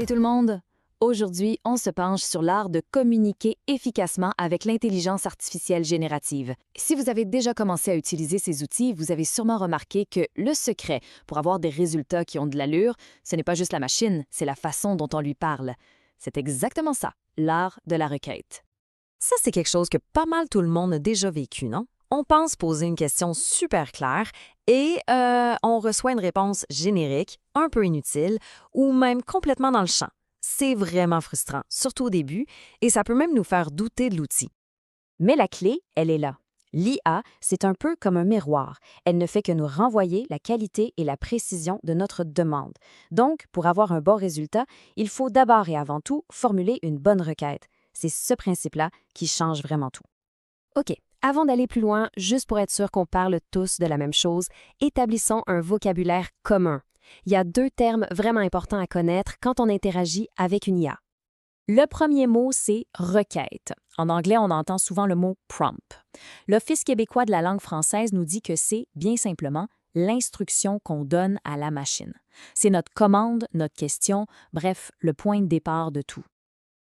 Salut tout le monde! Aujourd'hui, on se penche sur l'art de communiquer efficacement avec l'intelligence artificielle générative. Si vous avez déjà commencé à utiliser ces outils, vous avez sûrement remarqué que le secret pour avoir des résultats qui ont de l'allure, ce n'est pas juste la machine, c'est la façon dont on lui parle. C'est exactement ça, l'art de la requête. Ça, c'est quelque chose que pas mal tout le monde a déjà vécu, non? On pense poser une question super claire et on reçoit une réponse générique, un peu inutile ou même complètement dans le champ. C'est vraiment frustrant, surtout au début, et ça peut même nous faire douter de l'outil. Mais la clé, elle est là. L'IA, c'est un peu comme un miroir. Elle ne fait que nous renvoyer la qualité et la précision de notre demande. Donc, pour avoir un bon résultat, il faut d'abord et avant tout formuler une bonne requête. C'est ce principe-là qui change vraiment tout. OK. Avant d'aller plus loin, juste pour être sûr qu'on parle tous de la même chose, établissons un vocabulaire commun. Il y a 2 termes vraiment importants à connaître quand on interagit avec une IA. Le premier mot, c'est « requête ». En anglais, on entend souvent le mot « prompt ». L'Office québécois de la langue française nous dit que c'est, bien simplement, l'instruction qu'on donne à la machine. C'est notre commande, notre question, bref, le point de départ de tout.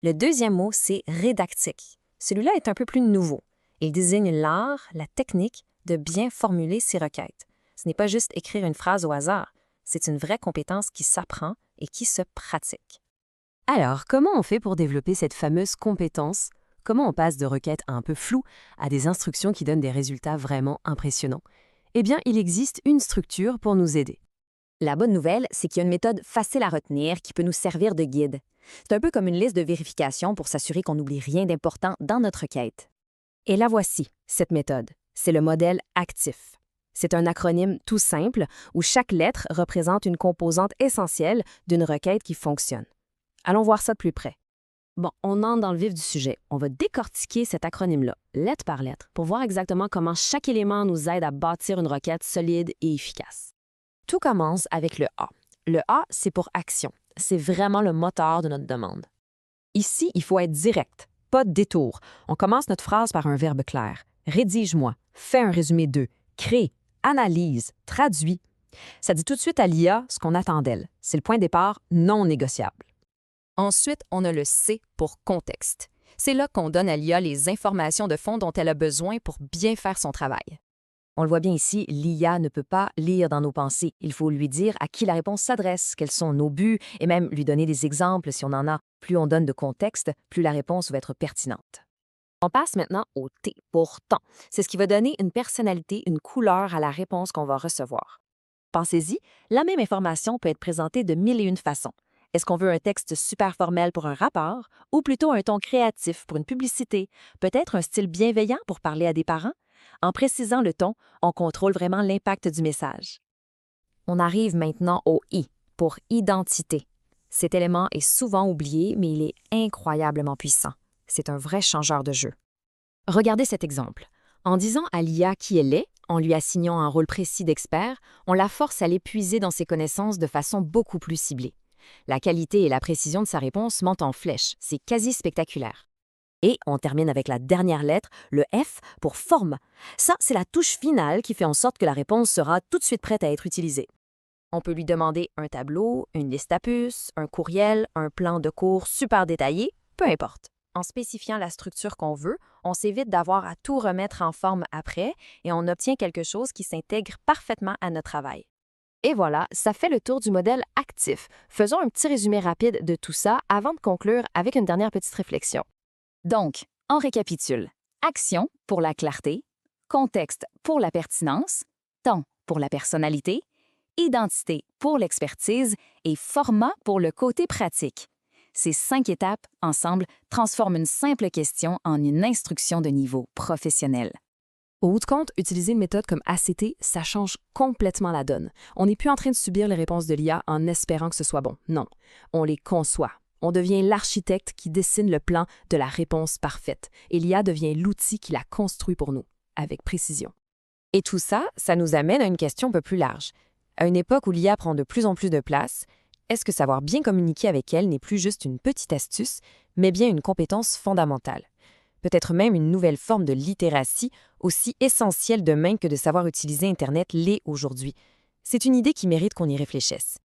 Le deuxième mot, c'est rédactique. Celui-là est un peu plus nouveau. Il désigne l'art, la technique de bien formuler ses requêtes. Ce n'est pas juste écrire une phrase au hasard, c'est une vraie compétence qui s'apprend et qui se pratique. Alors, comment on fait pour développer cette fameuse compétence? Comment on passe de requêtes un peu floues à des instructions qui donnent des résultats vraiment impressionnants? Eh bien, il existe une structure pour nous aider. La bonne nouvelle, c'est qu'il y a une méthode facile à retenir qui peut nous servir de guide. C'est un peu comme une liste de vérification pour s'assurer qu'on n'oublie rien d'important dans notre requête. Et la voici, cette méthode. C'est le modèle actif. C'est un acronyme tout simple où chaque lettre représente une composante essentielle d'une requête qui fonctionne. Allons voir ça de plus près. Bon, on entre dans le vif du sujet. On va décortiquer cet acronyme-là, lettre par lettre, pour voir exactement comment chaque élément nous aide à bâtir une requête solide et efficace. Tout commence avec le A. Le A, c'est pour action. C'est vraiment le moteur de notre demande. Ici, il faut être direct, pas de détour. On commence notre phrase par un verbe clair. Rédige-moi, fais un résumé d'eux, crée, analyse, traduis. Ça dit tout de suite à l'IA ce qu'on attend d'elle. C'est le point de départ non négociable. Ensuite, on a le C pour contexte. C'est là qu'on donne à l'IA les informations de fond dont elle a besoin pour bien faire son travail. On le voit bien ici, l'IA ne peut pas lire dans nos pensées. Il faut lui dire à qui la réponse s'adresse, quels sont nos buts, et même lui donner des exemples si on en a. Plus on donne de contexte, plus la réponse va être pertinente. On passe maintenant au T pour temps. C'est ce qui va donner une personnalité, une couleur à la réponse qu'on va recevoir. Pensez-y, la même information peut être présentée de 1001 façons. Est-ce qu'on veut un texte super formel pour un rapport ou plutôt un ton créatif pour une publicité, peut-être un style bienveillant pour parler à des parents? En précisant le ton, on contrôle vraiment l'impact du message. On arrive maintenant au I pour identité. Cet élément est souvent oublié, mais il est incroyablement puissant. C'est un vrai changeur de jeu. Regardez cet exemple. En disant à l'IA qui elle est, en lui assignant un rôle précis d'expert, on la force à l'épuiser dans ses connaissances de façon beaucoup plus ciblée. La qualité et la précision de sa réponse montent en flèche. C'est quasi spectaculaire. Et on termine avec la dernière lettre, le F, pour forme. Ça, c'est la touche finale qui fait en sorte que la réponse sera tout de suite prête à être utilisée. On peut lui demander un tableau, une liste à puces, un courriel, un plan de cours super détaillé, peu importe. En spécifiant la structure qu'on veut, on s'évite d'avoir à tout remettre en forme après et on obtient quelque chose qui s'intègre parfaitement à notre travail. Et voilà, ça fait le tour du modèle actif. Faisons un petit résumé rapide de tout ça avant de conclure avec une dernière petite réflexion. Donc, on récapitule. Action pour la clarté, contexte pour la pertinence, temps pour la personnalité, identité pour l'expertise et format pour le côté pratique. Ces 5 étapes, ensemble, transforment une simple question en une instruction de niveau professionnel. Au bout de compte, utiliser une méthode comme ACT, ça change complètement la donne. On n'est plus en train de subir les réponses de l'IA en espérant que ce soit bon. Non, on les conçoit. On devient l'architecte qui dessine le plan de la réponse parfaite. Et l'IA devient l'outil qui la construit pour nous, avec précision. Et tout ça, ça nous amène à une question un peu plus large. À une époque où l'IA prend de plus en plus de place, est-ce que savoir bien communiquer avec elle n'est plus juste une petite astuce, mais bien une compétence fondamentale? Peut-être même une nouvelle forme de littératie, aussi essentielle demain que de savoir utiliser Internet l'est aujourd'hui. C'est une idée qui mérite qu'on y réfléchisse.